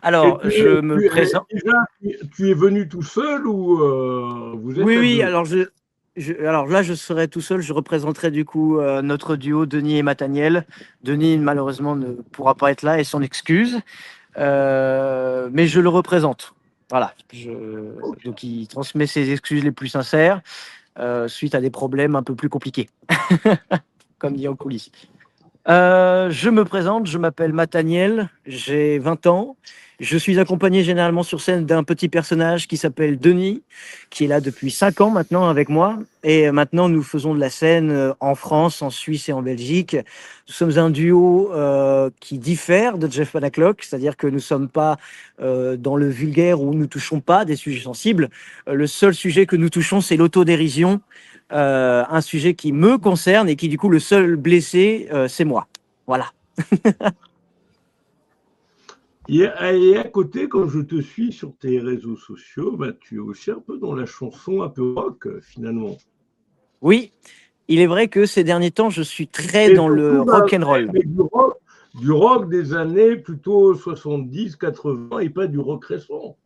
Alors, je me présente. Tu es venu tout seul ou vous êtes Oui, à oui, deux? alors là, je serai tout seul. Je représenterai du coup notre duo Denis et Mataniel. Denis, malheureusement, ne pourra pas être là et s'en excuse. Mais je le représente. Voilà. Ok. Donc, il transmet ses excuses les plus sincères suite à des problèmes un peu plus compliqués, comme dit en coulisses. Je me présente, je m'appelle Mataniel, j'ai 20 ans. Je suis accompagné généralement sur scène d'un petit personnage qui s'appelle Denis, qui est là depuis 5 ans maintenant avec moi. Et maintenant, nous faisons de la scène en France, en Suisse et en Belgique. Nous sommes un duo qui diffère de Jeff Panaclock, c'est-à-dire que nous ne sommes pas dans le vulgaire où nous ne touchons pas des sujets sensibles. Le seul sujet que nous touchons, c'est l'autodérision, un sujet qui me concerne et qui, du coup, le seul blessé, c'est moi. Voilà. Et à côté, quand je te suis sur tes réseaux sociaux, bah, tu es aussi un peu dans la chanson, un peu rock, finalement. Oui, il est vrai que ces derniers temps, je suis très Et dans le surtout, bah, rock and roll. mais du rock des années plutôt 70, 80 et pas du rock récent.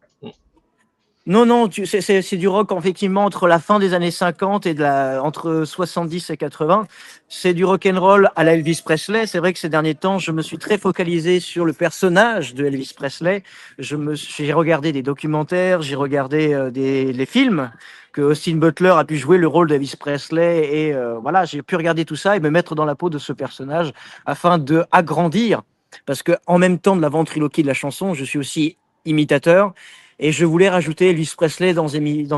Non, non, c'est du rock effectivement entre la fin des années 50 et entre 70 et 80. C'est du rock and roll à la Elvis Presley. C'est vrai que ces derniers temps, je me suis très focalisé sur le personnage de Elvis Presley. J'ai regardé des documentaires, j'ai regardé les films que Austin Butler a pu jouer le rôle d'Elvis Presley et voilà, j'ai pu regarder tout ça et me mettre dans la peau de ce personnage afin de agrandir. Parce que en même temps de la ventriloquie de la chanson, je suis aussi imitateur. Et je voulais rajouter Elvis Presley dans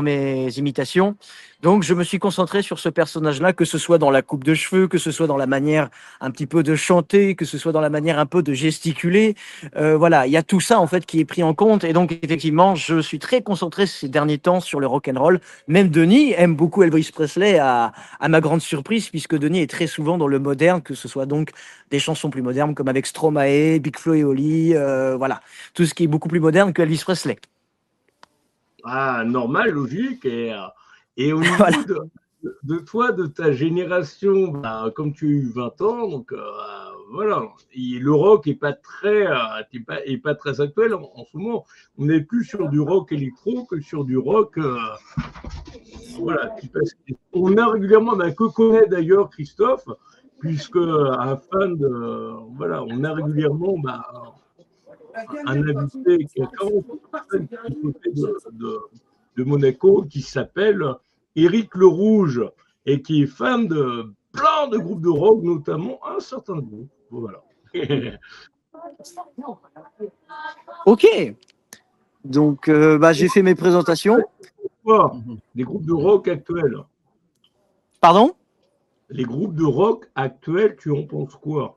mes imitations. Donc, je me suis concentré sur ce personnage-là, que ce soit dans la coupe de cheveux, que ce soit dans la manière un petit peu de chanter, que ce soit dans la manière un peu de gesticuler. Voilà, il y a tout ça, en fait, qui est pris en compte. Et donc, effectivement, je suis très concentré ces derniers temps sur le rock and roll. Même Denis aime beaucoup Elvis Presley, à ma grande surprise, puisque Denis est très souvent dans le moderne, que ce soit donc des chansons plus modernes, comme avec Stromae, Big Flo et Oli, voilà. Tout ce qui est beaucoup plus moderne que Elvis Presley. Ah, normal, logique. Et au Voilà. niveau de toi, de ta génération, bah, comme tu as eu 20 ans, donc voilà. Et le rock est pas très actuel en ce moment. On est plus sur du rock électro que sur du rock. Voilà. On a régulièrement, bah, que connaît d'ailleurs Christophe, puisque afin de. Voilà, on a régulièrement bah, un invité qui a 40 personnes du côté de Monaco qui s'appelle Éric Le Rouge et qui est fan de plein de groupes de rock, notamment un certain groupe. Voilà. Ok, donc j'ai fait mes présentations. Quoi, des groupes de rock actuels. Pardon? Les groupes de rock actuels, tu en penses quoi?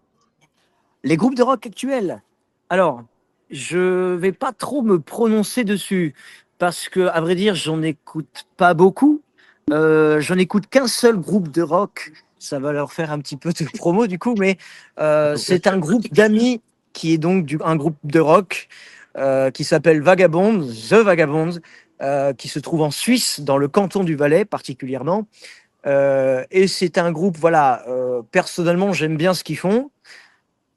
Les groupes de rock actuels. Alors, je vais pas trop me prononcer dessus parce que, à vrai dire, j'en écoute pas beaucoup. J'en écoute qu'un seul groupe de rock. Ça va leur faire un petit peu de promo du coup, mais c'est un groupe d'amis qui est donc un groupe de rock qui s'appelle Vagabond, The Vagabonds, qui se trouve en Suisse, dans le canton du Valais particulièrement. Et c'est un groupe, voilà, personnellement, j'aime bien ce qu'ils font.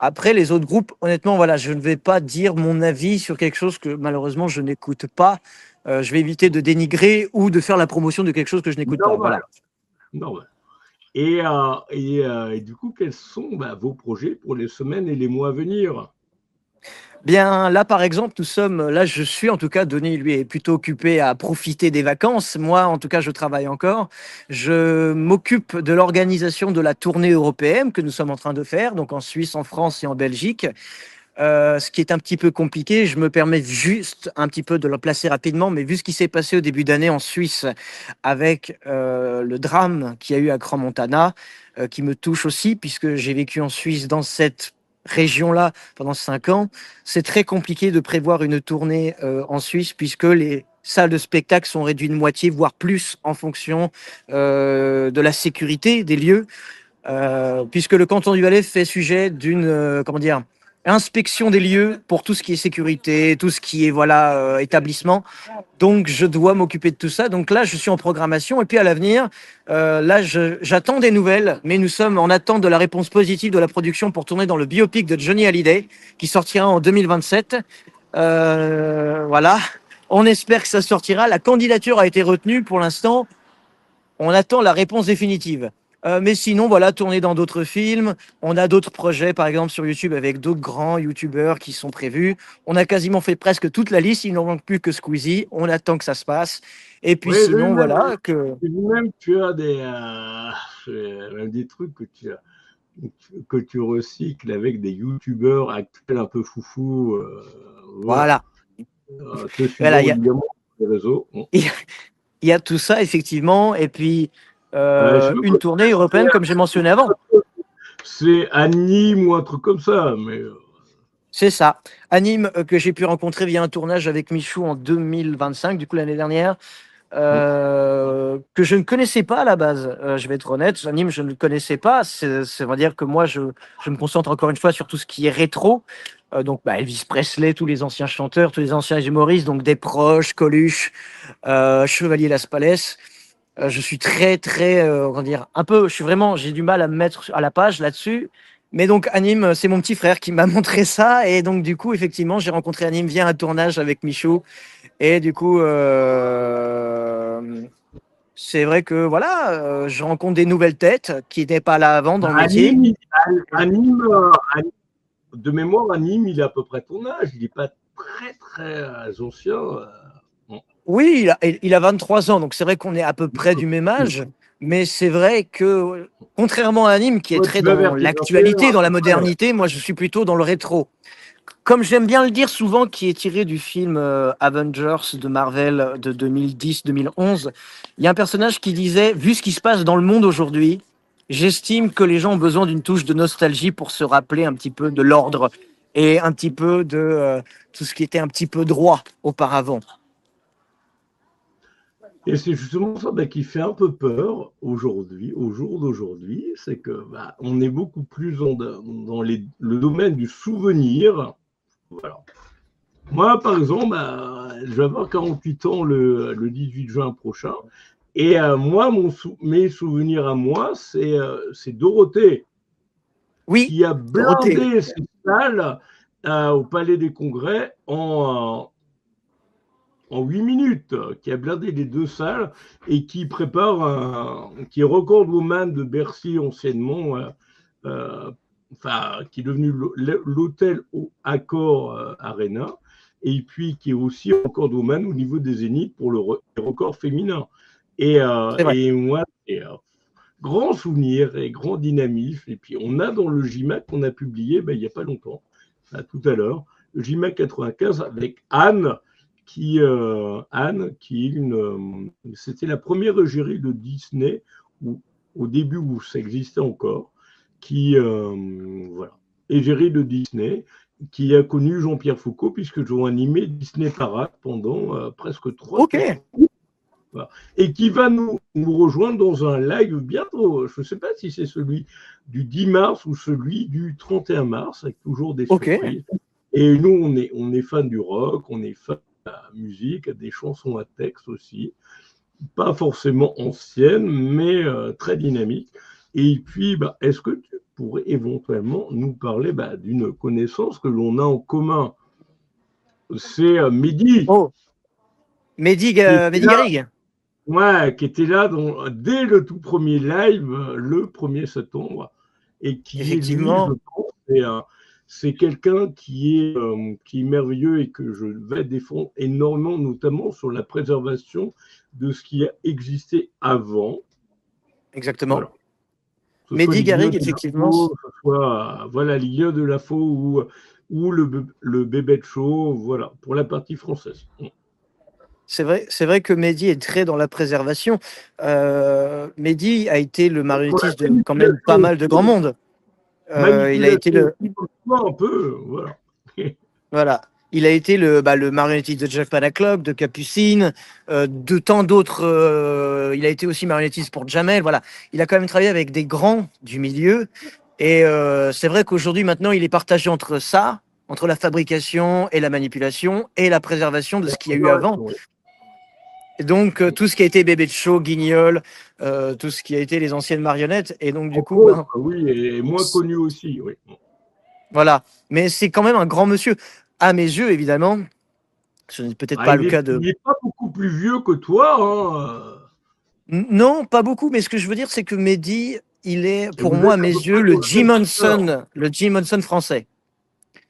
Après, les autres groupes, honnêtement, voilà, je ne vais pas dire mon avis sur quelque chose que malheureusement je n'écoute pas. Je vais éviter de dénigrer ou de faire la promotion de quelque chose que je n'écoute pas. Normal, Voilà. normal. Et du coup, quels sont bah, vos projets pour les semaines et les mois à venir? Bien, là, par exemple, là, je suis, en tout cas, Denis, lui, est plutôt occupé à profiter des vacances. Moi, en tout cas, je travaille encore. Je m'occupe de l'organisation de la tournée européenne que nous sommes en train de faire, donc en Suisse, en France et en Belgique. Ce qui est un petit peu compliqué, je me permets juste un petit peu de le placer rapidement, mais vu ce qui s'est passé au début d'année en Suisse avec le drame qu'il y a eu à Grand Montana, qui me touche aussi, puisque j'ai vécu en Suisse dans cette région-là pendant 5 ans, c'est très compliqué de prévoir une tournée en Suisse, puisque les salles de spectacle sont réduites de moitié, voire plus, en fonction de la sécurité des lieux. Puisque le canton du Valais fait sujet d'une comment dire, inspection des lieux pour tout ce qui est sécurité, tout ce qui est voilà établissement. Donc je dois m'occuper de tout ça. Donc là, je suis en programmation et puis à l'avenir, là, j'attends des nouvelles, mais nous sommes en attente de la réponse positive de la production pour tourner dans le biopic de Johnny Hallyday qui sortira en 2027. Voilà. On espère que ça sortira. La candidature a été retenue. Pour l'instant, on attend la réponse définitive. Mais sinon, voilà, tourner dans d'autres films. On a d'autres projets, par exemple, sur YouTube avec d'autres grands YouTubeurs qui sont prévus. On a quasiment fait presque toute la liste. Il n'en manque plus que Squeezie. On attend que ça se passe. Et puis Oui, sinon, voilà, que... même tu as des trucs que tu recycles avec des youtubeurs actuels un peu foufou, voilà, Voilà. te Voilà, suivant régulièrement sur les réseaux. il y a tout ça, effectivement. Et puis, Je sais une tournée européenne, comme j'ai mentionné avant. c'est Anime ou un truc comme ça, mais C'est ça. Anime que j'ai pu rencontrer via un tournage avec Michou en 2025, du coup l'année dernière, que je ne connaissais pas à la base. Je vais être honnête, Anime, je ne le connaissais pas. Ça veut dire que moi, je me concentre encore une fois sur tout ce qui est rétro. Donc Elvis Presley, tous les anciens chanteurs, tous les anciens humoristes, donc des proches, Coluche, Chevalier Las Palais. Je suis très, très, on va dire, un peu, j'ai du mal à me mettre à la page là-dessus. Mais donc, Anime, c'est mon petit frère qui m'a montré ça. Et donc, du coup, effectivement, j'ai rencontré Anime via un tournage avec Michou. Et du coup, c'est vrai que voilà, je rencontre des nouvelles têtes qui n'étaient pas là avant dans le métier. Anime, de mémoire, Anime, il a à peu près ton âge. Il n'est pas très, très ancien. Oui, il a 23 ans, donc c'est vrai qu'on est à peu près du même âge. Mais c'est vrai que, contrairement à Anime, qui est Toi, très tu vas dans vers tes 21 l'actualité, dans la ans. modernité, moi, je suis plutôt dans le rétro. Comme j'aime bien le dire souvent, qui est tiré du film Avengers de Marvel de 2010-2011, il y a un personnage qui disait, vu ce qui se passe dans le monde aujourd'hui, j'estime que les gens ont besoin d'une touche de nostalgie pour se rappeler un petit peu de l'ordre et un petit peu de tout ce qui était un petit peu droit auparavant. Et c'est justement ça qui fait un peu peur aujourd'hui, au jour d'aujourd'hui, c'est que on est beaucoup plus dans le domaine du souvenir. Voilà. Moi, par exemple, je vais avoir 48 ans le 18 juin prochain. Et moi, mes souvenirs à moi, c'est Dorothée Oui, qui a Dorothée, oui. blindé ses salles au Palais des Congrès en 8 minutes, qui a blindé les deux salles et qui est recordwoman de Bercy anciennement, qui est devenu l'hôtel Accor Arena, et puis qui est aussi recordwoman au niveau des Zéniths pour les records féminins. C'est vrai. Et moi, c'est grand souvenir et grand dynamisme. Et puis, on a dans le JMAC qu'on a publié il n'y a pas longtemps, tout à l'heure, le JMAC 95 avec Anne, c'était la première égérie de Disney, au début où ça existait encore, voilà, égérie de Disney, qui a connu Jean-Pierre Foucault, puisque ont animé Disney Parade pendant presque 3 ans. Ok, Voilà. Et qui va nous rejoindre dans un live bientôt. Je ne sais pas si c'est celui du 10 mars ou celui du 31 mars, avec toujours des ok. surprises. Et nous, on est fans du rock, on est fans de la musique, des chansons à texte aussi, pas forcément anciennes, mais très dynamiques. Et puis, est-ce que tu pourrais éventuellement nous parler d'une connaissance que l'on a en commun? C'est Mehdi, Oh, Mehdi, qui était Mehdi là, Garrigue. ouais, qui était là dès le tout premier live, le 1er septembre, et qui est, lui, je Effectivement, pense, c'est quelqu'un qui est merveilleux et que je vais défendre énormément, notamment sur la préservation de ce qui a existé avant. exactement. Voilà. Que ce soit Mehdi les Guignols Garrigue, de la effectivement. Faux, que ce soit voilà, les Guignols de la Faux ou le Bébé de Show, voilà, pour la partie française. C'est vrai que Mehdi est très dans la préservation. Mehdi a été le Pour la marionnettiste de quand même pas manipulation mal de grand aussi, monde. Il a été manipulation le, aussi, un peu, voilà. voilà, il a été le marionnettiste de Jeff Panaclock, de Capucine, de tant d'autres. Il a été aussi marionnettiste pour Jamel. Voilà, il a quand même travaillé avec des grands du milieu. Et c'est vrai qu'aujourd'hui, maintenant, il est partagé entre ça, entre la fabrication et la manipulation et la préservation de ce qu'il y a eu avant. Et donc, tout ce qui a été Bébé de Show, Guignol, tout ce qui a été les anciennes marionnettes. Et donc, du Entre coup, autres, oui, et moins connu aussi, oui. voilà. Mais c'est quand même un grand monsieur. à mes yeux, évidemment, ce n'est peut-être Ah, pas le cas il n'est pas beaucoup plus vieux que toi, hein. Non, pas beaucoup, mais ce que je veux dire, c'est que Mehdi, il est, Et pour vous moi, êtes à à mes peu près yeux, au même secteur. Le Jim Henson français.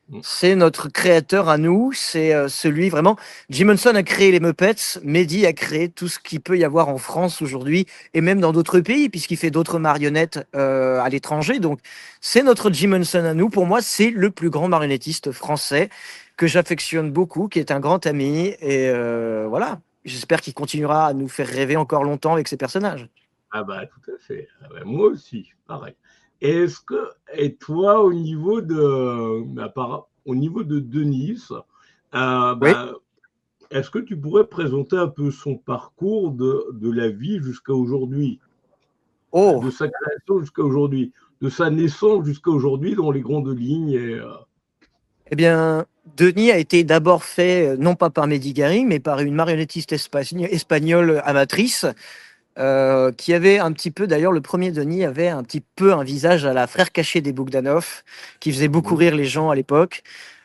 Mm. C'est notre créateur à nous, c'est celui vraiment. Jim Henson a créé les Muppets, Mehdi a créé tout ce qu'il peut y avoir en France aujourd'hui et même dans d'autres pays, puisqu'il fait d'autres marionnettes à l'étranger. Donc, c'est notre Jim Henson à nous. Pour moi, c'est le plus grand marionnettiste français que j'affectionne beaucoup, qui est un grand ami. Et voilà, j'espère qu'il continuera à nous faire rêver encore longtemps avec ses personnages. Ah bah tout à fait. Ah bah, moi aussi, pareil. Et toi, au niveau de Denise, Oui. est-ce que tu pourrais présenter un peu son parcours de la vie jusqu'à aujourd'hui, de Oh, sa création jusqu'à aujourd'hui, de sa naissance jusqu'à aujourd'hui dans les grandes lignes eh bien, Denis a été d'abord fait, non pas par Mehdi Gary, mais par une marionnettiste espagnole amatrice, qui avait un petit peu, d'ailleurs, le premier Denis avait un petit peu un visage à la frère caché des Bogdanov, qui faisait beaucoup Mhm, rire les gens à l'époque.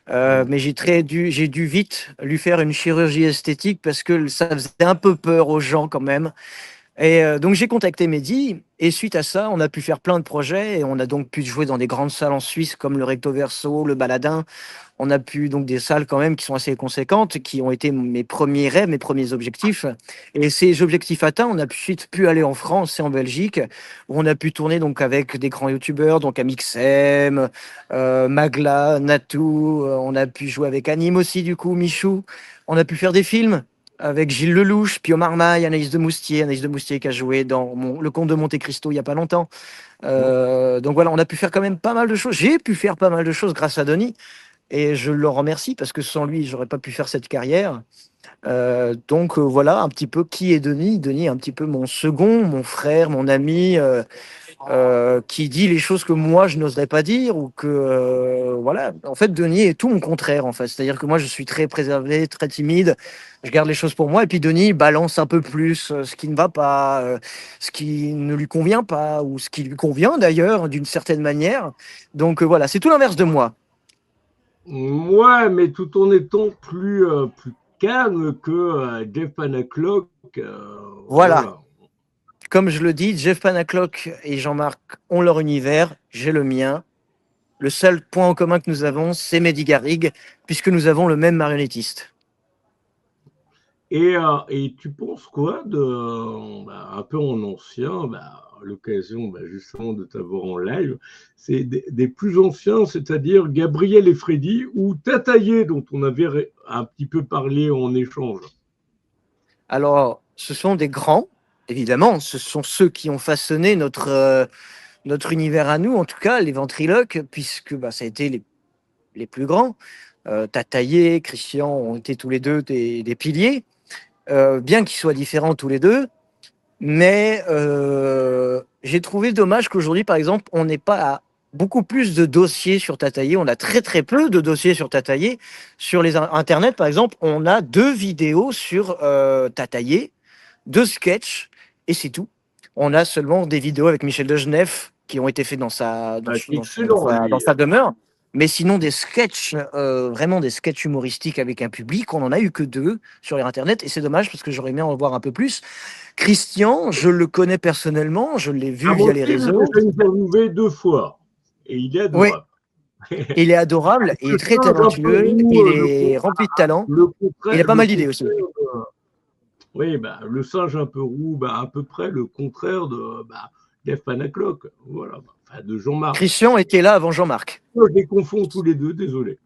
mhm. Mais j'ai dû vite lui faire une chirurgie esthétique parce que ça faisait un peu peur aux gens quand même. Et donc j'ai contacté Mehdi et suite à ça, on a pu faire plein de projets et on a donc pu jouer dans des grandes salles en Suisse comme le Recto Verso, le Baladin. On a pu donc des salles quand même qui sont assez conséquentes, qui ont été mes premiers rêves, mes premiers objectifs. Et ces objectifs atteints, on a ensuite pu aller en France et en Belgique, où on a pu tourner donc avec des grands youtubeurs, donc Amixem, Magla, Natou. On a pu jouer avec Anime aussi, du coup, Michou. On a pu faire des films avec Gilles Lelouch, Pio Marmaille, Anaïs de Moustier qui a joué dans Le Comte de Monte Cristo il y a pas longtemps. Donc voilà, on a pu faire quand même pas mal de choses. J'ai pu faire pas mal de choses grâce à Denis. Et je le remercie parce que sans lui, j'aurais pas pu faire cette carrière. Donc voilà un petit peu qui est Denis. Denis est un petit peu mon second, mon frère, mon ami, qui dit les choses que moi je n'oserais pas dire ou que voilà. En fait, Denis est tout mon contraire en fait. C'est-à-dire que moi je suis très préservé, très timide. Je garde les choses pour moi et puis Denis balance un peu plus ce qui ne va pas, ce qui ne lui convient pas ou ce qui lui convient d'ailleurs d'une certaine manière. Donc voilà, c'est tout l'inverse de moi. Ouais, mais tout en étant plus calme que Jeff Panaclock. Voilà. Voilà. Comme je le dis, Jeff Panaclock et Jean-Marc ont leur univers, j'ai le mien. Le seul point en commun que nous avons, c'est Mehdi Garrigue, puisque nous avons le même marionnettiste. Et tu penses quoi un peu en ancien, à l'occasion justement de t'avoir en live, c'est des plus anciens, c'est-à-dire Gabriel et Freddy ou Tataillé, dont on avait un petit peu parlé en échange. Alors, ce sont des grands, évidemment, ce sont ceux qui ont façonné notre univers à nous, en tout cas, les ventriloques, puisque ça a été les plus grands. Tataillé, Christian ont été tous les deux des piliers, bien qu'ils soient différents tous les deux. Mais j'ai trouvé dommage qu'aujourd'hui, par exemple, on n'ait pas beaucoup plus de dossiers sur Tataillé. On a très très peu de dossiers sur Tataillé. Sur les Internet, par exemple, on a 2 vidéos sur Tataillé, 2 sketchs, et c'est tout. On a seulement des vidéos avec Michel de Genève qui ont été faites C'est excellent, dans lui. sa demeure. Mais sinon, des sketchs, vraiment des sketchs humoristiques avec un public, on n'en a eu que 2 sur les Internet. Et c'est dommage parce que j'aurais aimé en voir un peu plus. Christian, je le connais personnellement, je l'ai vu À mon via les avis, je l'ai réseaux. déjà interviewé 2 fois et il est Oui, adorable. il est adorable, il Le est très singe un peu talentueux, roux, il est rempli de talent, le il a contraire, pas mal d'idées aussi. oui, le singe un peu roux, à peu près le contraire de Jeff Panaclock, voilà, enfin, de Jean-Marc. Christian était là avant Jean-Marc. Moi, je les confonds tous les deux, désolé.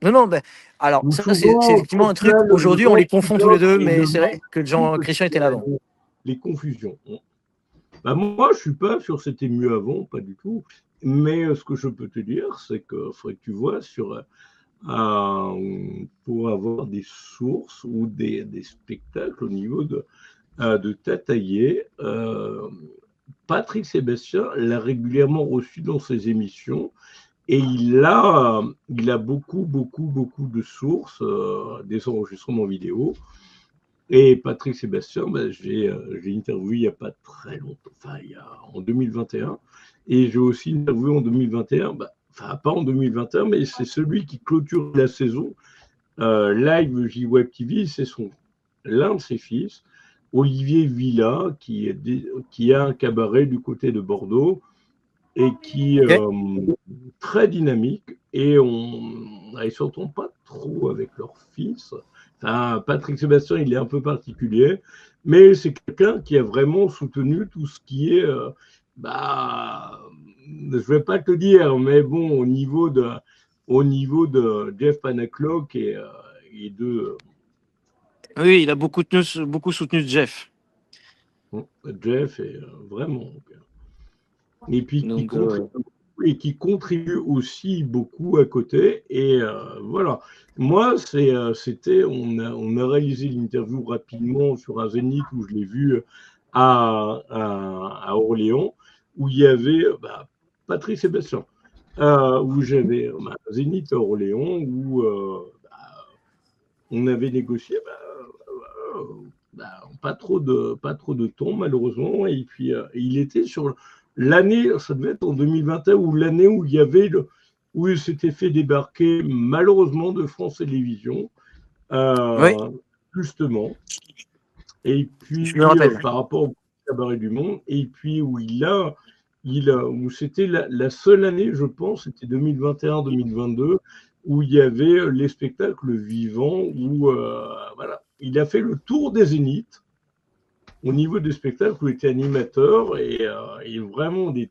Non, non, ben, alors Ou ça c'est souvent, on effectivement un truc, confond aujourd'hui on les confond tous les l'antidote deux, et mais le c'est vrai que Jean parce Christian qu'il était y là a avant. les confusions. Moi, je suis pas sur C'était mieux avant, pas du tout. Mais ce que je peux te dire, c'est que faudrait que tu vois pour avoir des sources ou des spectacles au niveau de Tataillé. Patrick Sébastien l'a régulièrement reçu dans ses émissions et il a beaucoup, beaucoup, beaucoup de sources, des enregistrements vidéo. Et Patrick Sébastien, j'ai interviewé il n'y a pas très longtemps, enfin en 2021, et j'ai aussi interviewé en 2021 enfin pas en 2021, mais c'est celui qui clôture la saison. Live J-Web TV, c'est l'un de ses fils, Olivier Villa, qui a un cabaret du côté de Bordeaux et qui est Ok. très dynamique. Et ils ne s'entendent pas trop avec leur fils. Enfin, Patrick Sébastien, il est un peu particulier, mais c'est quelqu'un qui a vraiment soutenu tout ce qui est, je ne vais pas te dire, mais bon, au niveau de Jeff Panaclock et de Oui, il a beaucoup soutenu Jeff. Jeff, et vraiment. Et puis Donc, qui contribue aussi beaucoup à côté. Et voilà. Moi, on a réalisé l'interview rapidement sur un Zénith où je l'ai vu à Orléans, où il y avait Patrice Sébastien, où j'avais un Zénith à Orléans, où on avait négocié pas trop de temps, malheureusement. Et puis, il était sur l'année, ça devait être en 2021, ou l'année où où il s'était fait débarquer, malheureusement, de France Télévisions, oui, justement. Et je puis, me rappelle. par rapport au cabaret du monde, et puis où c'était la seule année, je pense, c'était 2021-2022, où il y avait les spectacles vivants, où voilà, il a fait le tour des Zéniths au niveau des spectacles où il était animateur et vraiment des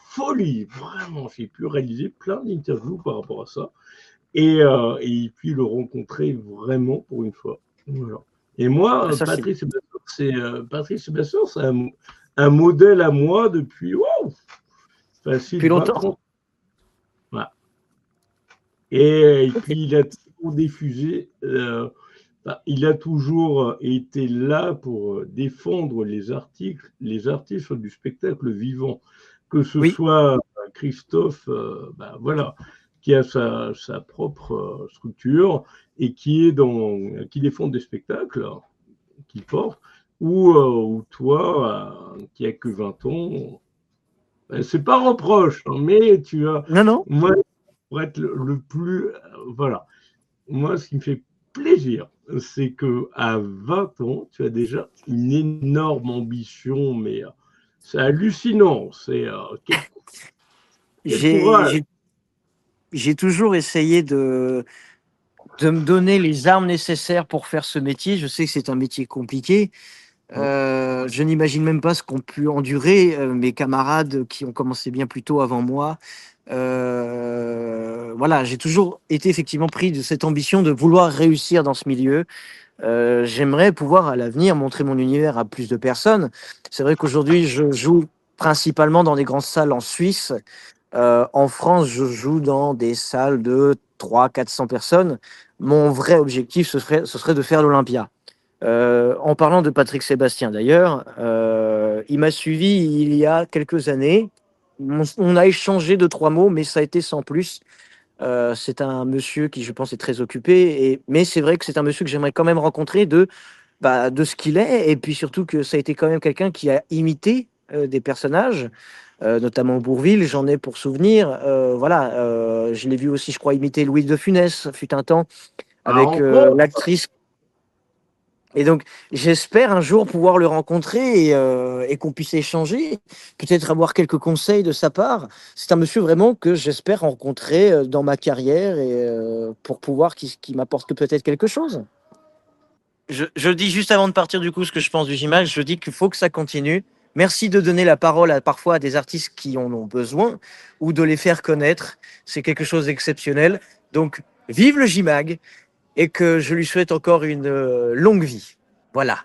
folies, vraiment, j'ai pu réaliser plein d'interviews par rapport à ça et puis le rencontrer vraiment pour une fois. Voilà. Et moi, Ça, c'est Patrice Sébastien, c'est un modèle à moi depuis depuis facile 20 longtemps. ans. Voilà. Et puis, il a toujours diffusé, il a toujours été là pour défendre les artistes du spectacle vivant, que ce Oui, soit Christophe, voilà, qui a sa propre structure et qui défend des spectacles qu'il porte, ou toi, qui a que 20 ans, c'est pas reproche, hein, mais non, non. moi, pour être le plus, voilà, moi, ce qui me fait plaisir, c'est que à 20 ans, tu as déjà une énorme ambition, mais c'est hallucinant. Quel J'ai courage. j'ai- j'ai toujours essayé de me donner les armes nécessaires pour faire ce métier. Je sais que c'est un métier compliqué. Je n'imagine même pas ce qu'ont pu endurer mes camarades qui ont commencé bien plus tôt avant moi. Voilà, j'ai toujours été effectivement pris de cette ambition de vouloir réussir dans ce milieu. J'aimerais pouvoir à l'avenir montrer mon univers à plus de personnes. C'est vrai qu'aujourd'hui, je joue principalement dans des grandes salles en Suisse. En France, je joue dans des salles de 300-400 personnes. Mon vrai objectif, ce serait de faire l'Olympia. En parlant de Patrick Sébastien d'ailleurs, il m'a suivi il y a quelques années. On a échangé deux, trois mots, mais ça a été sans plus. C'est un monsieur qui, je pense, est très occupé. Mais c'est vrai que c'est un monsieur que j'aimerais quand même rencontrer de ce qu'il est. Et puis surtout que ça a été quand même quelqu'un qui a imité des personnages, notamment Bourvil, j'en ai pour souvenir. Voilà, je l'ai vu aussi, je crois, imiter Louis de Funès, fut un temps, Ah, avec encore, l'actrice. Et donc, j'espère un jour pouvoir le rencontrer et qu'on puisse échanger, peut-être avoir quelques conseils de sa part. C'est un monsieur vraiment que j'espère rencontrer dans ma carrière et pour pouvoir qu'il m'apporte peut-être quelque chose. Je dis juste avant de partir du coup ce que je pense du gymnase, je dis qu'il faut que ça continue. Merci de donner la parole parfois à des artistes qui en ont besoin ou de les faire connaître. C'est quelque chose d'exceptionnel. Donc, vive le GIMAG et que je lui souhaite encore une longue vie. Voilà.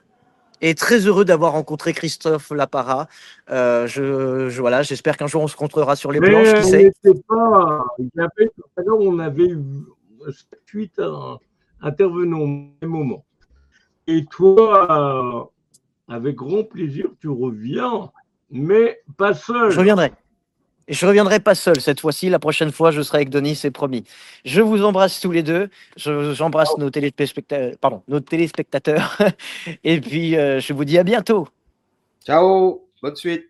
Et très heureux d'avoir rencontré Christophe Lapara. Voilà, j'espère qu'un jour on se rencontrera sur les planches, mais qui on sait. n'était pas. Alors, on avait eu 7-8 intervenants au même moment. Et toi, avec grand plaisir, tu reviens, mais pas Je seul. reviendrai. Et je reviendrai pas seul cette fois-ci. La prochaine fois, je serai avec Denis, c'est promis. Je vous embrasse tous les deux. J'embrasse nos téléspectateurs. Pardon, nos téléspectateurs. Et puis, je vous dis à bientôt. Ciao, bonne suite.